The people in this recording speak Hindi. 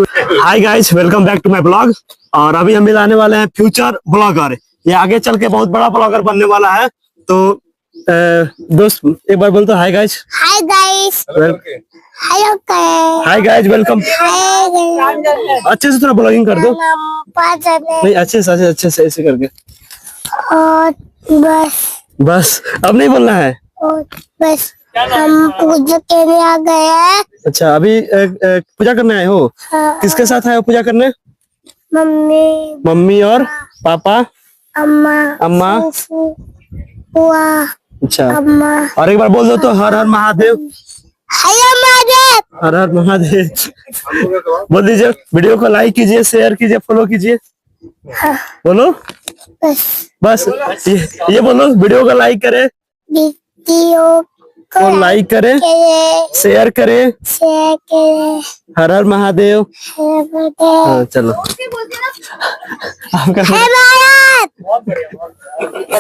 Hi guys, welcome back to my blog. और अभी हम मिलाने वाले हैं फ्यूचर ब्लॉगर। ये आगे चल के बहुत बड़ा ब्लॉगर बनने वाला है। तो दोस्त एक बार बोल तो hi guys. Hi guys. Hello hi guys, welcome. अच्छे से थोड़ा ब्लॉगिंग कर दो। नहीं, अच्छे से ऐसे करके। और बस अब नहीं बोलना है। बस हम पूजा करने आ गए हैं। अच्छा, अभी पूजा करने आए हो? हाँ। किसके साथ आए हो पूजा करने? मम्मी और पापा, अम्मा। बुआ। अच्छा, अम्मा। और एक बार बोल दो तो हर हर महादेव। हेलो महादेव। हर हर महादेव बोल दीजिए। वीडियो को लाइक कीजिए, शेयर कीजिए, फॉलो कीजिए। बोलो बस ये बोलो। वीडियो को लाइक करे, वीडियो को लाइक करे, शेयर करे, हर हर महादेव। हाँ, चलो।